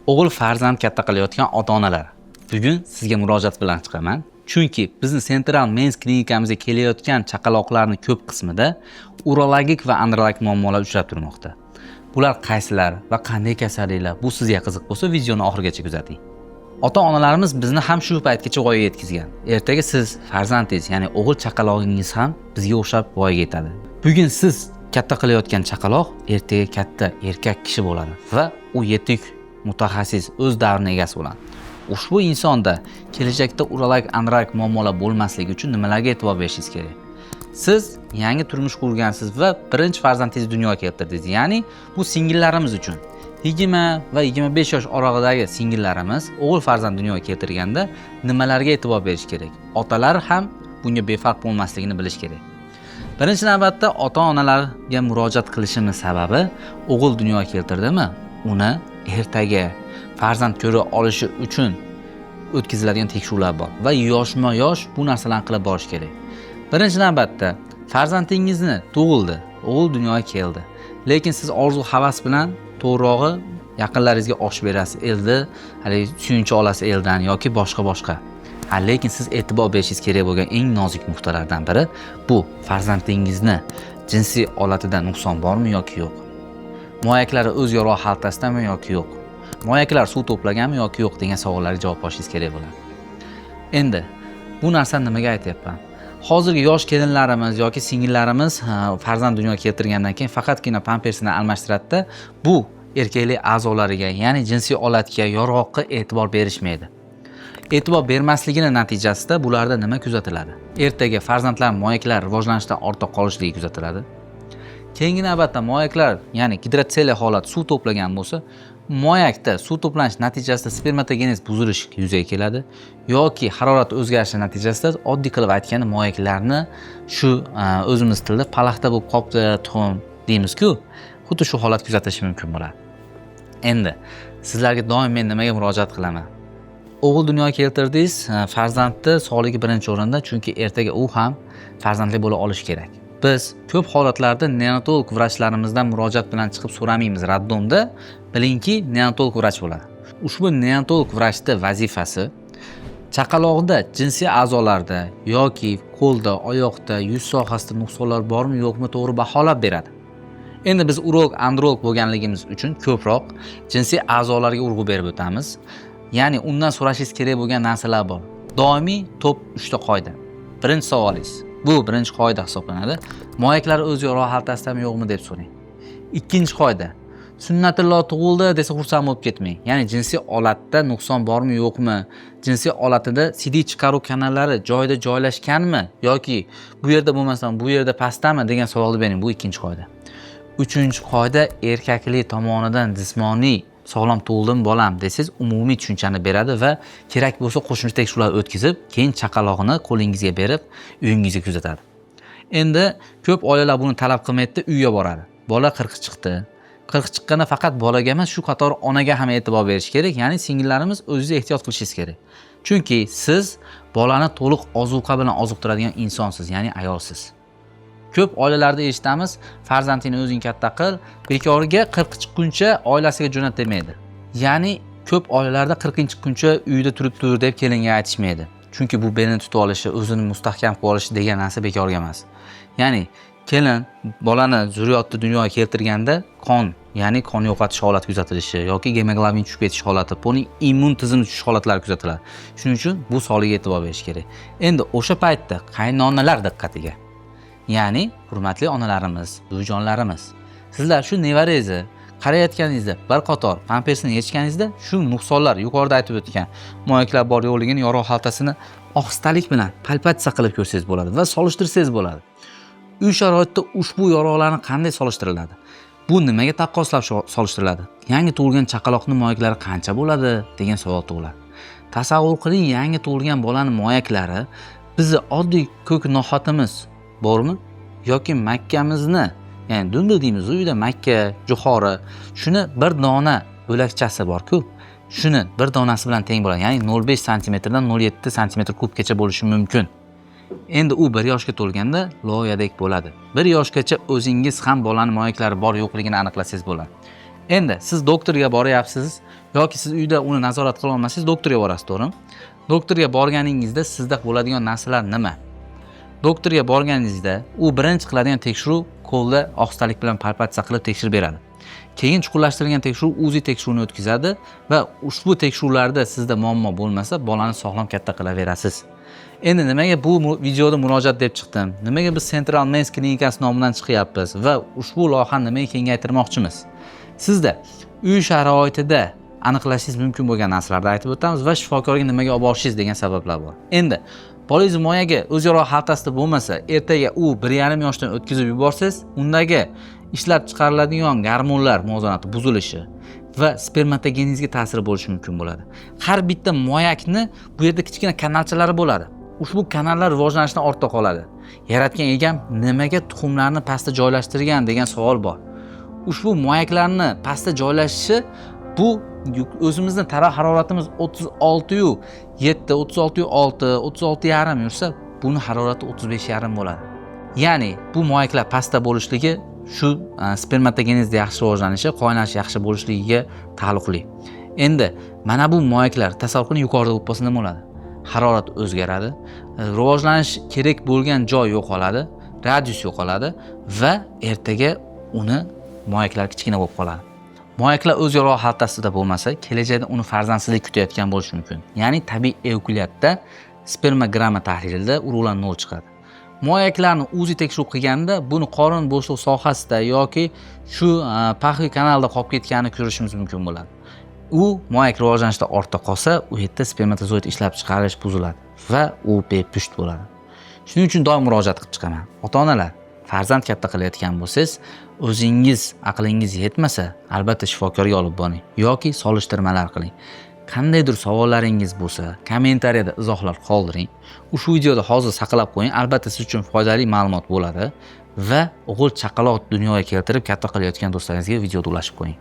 O'g'il farzand katta qilayotgan ota-onalar, bugun sizga murojaat bilan chiqaman. Chunki bizni Central Men's klinikamizga kelayotgan chaqaloqlarning ko'p qismida urologik va andrologik muammolar uchrab turmoqda. Bular qaysilar va qanday kasalliklar? Bu sizga qiziq bo'lsa, videoni oxirigacha kuzating. Ota-onalarimiz bizni ham shu paytgacha voyaga yetkazgan. Ertaga siz farzandingiz, ya'ni o'g'il chaqalog'ingiz ham bizga o'xshab voyaga yetadi. Bugun siz katta qilayotgan chaqaloq ertaga katta erkak kishi bo'ladi va u yetuk mutaxassis, o'z davrining egasi bo'ladi. Ushbu insonda kelajakda urologik, andrologik muammolar bo'lmasligi uchun nimalarga e'tibor berishingiz kerak? Siz yangi turmush qurgansiz va birinchi farzandingizni dunyoga keltirdingiz. Ya'ni bu singillarimiz uchun 20 va 25 yosh oralidagi singillarimiz o'g'il farzand dunyoga keltirganda nimalarga e'tibor berish kerak? Otalar ham bunga befarq bo'lmasligini bilish kerak. Birinchi navbatda ota-onalarga murojaat qilishimiz sababi, o'g'il dunyoga keltirdimi, uni ertaga farzand ko'ra olishi uchun o'tkaziladigan tekshiruvlar bor va yoshma-yosh bu narsalarni qilib borish kerak. Birinchi navbatda farzandingizni tug'ildi, o'g'il dunyoga keldi. Lekin siz orzu havas bilan to'g'rog'i yaqinlaringizga osh berasiz, eldi, hali suyunchi olasiz eldan yoki boshqa. Lekin siz e'tibor berishingiz kerak bo'lgan eng nozik nuqtalardan biri bu farzandingizni jinsiy holatida nuqson bormi yoki yo'q? Moyaklari o'z yorug' xaltasidami yoki yo'q? Moyaklar suv to'plaganmi yoki yo'q degan savollarga javob olishingiz kerak bo'ladi. Endi bu narsani nimaga aytyapman? Hozirgi yosh kelinlarimiz yoki singillarimiz farzand dunyoga keltirgandan keyin faqatgina pampersini almashtiradida, bu erkaklik a'zolariga, ya'ni jinsiy holatga, yorug'likka e'tibor berishmaydi. E'tibor bermasligini natijasida bularda nima kuzatiladi? Ertaga farzandlar moyaklar rivojlanishdan ortda qolishligi kuzatiladi. Keyingi navbatda moyaklar, ya'ni gidrotseliya holat suv to'plagan bo'lsa, moyakda suv to'planish natijasida spermatogenez buzilish yuzaga keladi yoki harorat o'zgarishi natijasida oddiy qilib aytganda moyaklarni shu o'zimiz tilda palaxta bo'lib qolibdi, tuxum deymiz-ku, xuddi shu holat kuzatilishi mumkin bo'ladi. Endi sizlarga doim men nimaga murojaat qilaman? O'g'il dunyoga keltirdingiz, farzandni sog'ligi birinchi o'rinda, chunki ertaga u ham farzandli bo'la olishi kerak. Biz ko'p holatlarda neonatolog vrachlarimizdan murojaat bilan chiqib so'ramaymiz raddomda, bilingki neonatolog vrach bo'ladi. Ushbu neonatolog vrachning vazifasi chaqaloqda jinsiy a'zolarda yoki qo'lda, oyoqda, yuz sohasida nuqsonlar bormi yo'qmi to'g'ri baholab beradi. Endi biz urolog, androlog bo'lganligimiz uchun ko'proq jinsiy a'zolarga urg'u berib o'tamiz. Ya'ni undan so'rashingiz kerak bo'lgan narsalar bor. Doimiy top 3 ta qoida. Birinchi savolingiz, bu birinchi qoida hisoblanadi. Moyaklar o'z yorug' xaltasidami yo'qmi deb so'rang. Ikkinchi qoida, sunnatilloh tug'ildi desa xursand bo'lib ketmang. Ya'ni jinsiy holatda nuqson bormi yo'qmi, jinsiy holatida CD chiqaruv kanallari joyida joylashganmi yoki bu yerda bo'lmasam bu yerda pastdami degan savolni bering. Bu ikkinchi qoida. Uchinchi qoida, erkaklik tomonidan jismoniy sog'lom tug'ildim bolam desangiz umumiy tushunchani beradi va kerak bo'lsa qo'shimcha tekshiruvlar o'tkazib, keyin chaqaloqni qo'lingizga berib, uyingizga kuzatadi. Endi ko'p oilalar buni talab qilmaydi, uyga boradi. Bola 40 chiqdi. 40 chiqqanda faqat bolaga emas, shu qator onaga ham e'tibor berish kerak. Ya'ni singillarimiz o'zingiz ehtiyot qilishingiz kerak. Chunki siz bolani to'liq ozuqa bilan oziqtiradigan insonsiz, ya'ni ayolsiz. Ko'p oilalarda eshitamiz, farzandingni o'zing katta qil, bekorga 40 chiqquncha oilasiga jo'nat demaydi. Ya'ni ko'p oilalarda 40 chiqquncha uyda turib tur deb kelinga aytishmaydi. Chunki bu belini tutib olishi, o'zini mustahkam qilib olishi degan narsa bekorga emas. Ya'ni kelin bolani zurriyotni dunyoga keltirganda ya'ni qon yo'qotish holati kuzatilishi yoki gemoglobin tushib ketish holati, uning immun tizimi tushish holatlari kuzatiladi. Shuning uchun bu sog'liqqa e'tibor berish kerak. Endi o'sha paytda qaynonalar diqqatiga. Ya'ni hurmatli onalarimiz, buvijonlarimiz, sizlar shu nevarangizni qarayotganingizda bir qator pampersini yechganingizda shu nuqsonlar yuqorida aytib o'tgan moyaklar bor yo'qligini yorug' xaltasini ohistalik bilan palpatsiya qilib ko'rsangiz bo'ladi va solishtirsangiz bo'ladi. Uy sharoitida ushbu yorug'larni qanday solishtiriladi? Bu nimaga taqqoslab solishtiriladi? Yangi tug'ilgan chaqaloqning moyaklari qancha bo'ladi degan savol tug'iladi. Tasavvur qiling, yangi tug'ilgan bolaning moyaklari bizni oddiy ko'k no'xatimiz bormi yoki makkamizni, ya'ni dumbu deymiz uyda makka, jo'xori, shuni bir dona bo'lakchasi bor-ku, shuni bir donasi bilan teng bo'ladi. Ya'ni 0.5 sm dan 0.7 sm kubgacha bo'lishi mumkin. Endi u 1 yoshga to'lganda loyadek bo'ladi. 1 yoshgacha o'zingiz ham bolaning moyaklari bor yo'qligini aniqlasangiz bo'ladi. Endi siz doktorga boryapsiz, yoki siz uyda uni nazorat qila olmasangiz doktorga borasiz, to'g'rimi? Doktorga borganingizda sizda bo'ladigan narsalar nima? Doktorga borganingizda u birinchi qiladigan tekshiruv qo'lda ohistalik bilan palpatsiya qilib tekshirib beradi. Keyin chuqurlashtirilgan tekshiruv UZI tekshiruvini o'tkazadi va ushbu tekshiruvlarda sizda muammo bo'lmasa, bolani sog'lom katta qilaverasiz. Endi nimaga bu videoda murojaat deb chiqdim? Nimaga biz Central Mens klinikasi nomidan chiqyapmiz va ushbu loyihani nimaga kengaytirmoqchimiz? Sizda uy sharoitida aniqlashingiz mumkin bo'lgan narsalarni aytib o'tamiz va shifokorga nimaga olib borishingiz degan sabablar bor. Endi bolangiz moyaga o'zaro xaltasida bo'lmasa, ertaga u 1,5 yoshdan o'tkazib yuborsangiz, undagi ishlab chiqariladigan gormonlar muvozanati buzilishi va spermatogenezga ta'sir bo'lishi mumkin bo'ladi. Har bitta moyakni bu yerda kichkina kanalchalari bo'ladi. Ushbu kanallar rivojlanishdan ortda qoladi. Yaratgan egam nimaga tuxumlarni pastda joylashtirgan degan savol bor. Ushbu moyaklarni pastda joylashishi bu o'zimizning tana haroratimiz 36.7, 36.6, 36.5 yursa, buni harorati 35.5 bo'ladi. Ya'ni bu moyaklar pastda bo'lishligi shu spermatogenezda yaxshi rivojlanishi, qo'ynash yaxshi bo'lishligiga taalluqli. Endi mana bu moyaklar tasavvur qiling, yuqorida bo'lib qolsa nima bo'ladi? Harorat o'zgaradi, rivojlanish kerak bo'lgan joy yo'qoladi, radius yo'qoladi va ertaga uni moyaklar kichkina bo'lib qoladi. Moyaklar o'zaro xaltasida bo'lmasa, kelajakda uni farzandsizlik kutayotgan bo'lishi mumkin. Ya'ni tabiiy evkulyatda spermogramma tahlilida urug'lar 0 chiqadi. Moyaklarni UZI tekshiruv qilganda buni qorin bo'shliq sohasida yoki shu paxviy kanalda qolib ketganini ko'rishimiz mumkin bo'ladi. U moyak rivojlanishda ortda qolsa, u yerda spermatozoid ishlab chiqarish buziladi va u bepusht bo'ladi. Shuning uchun doim murojaat qilib chiqaman. Ota-onalar, farzand katta qilayotgan bo'lsangiz, o'zingiz aqlingiz yetmasa, albatta shifokorga olib boring yoki solishtirmalar qiling. Qandaydir savollaringiz bo'lsa, kommentariyada izohlar qoldiring. Ushbu videoda hozir saqlab qo'ying, albatta siz uchun foydali ma'lumot bo'ladi va o'g'il chaqaloq dunyoga keltirib katta qilayotgan do'stlaringizga videoda ulashib qo'ying.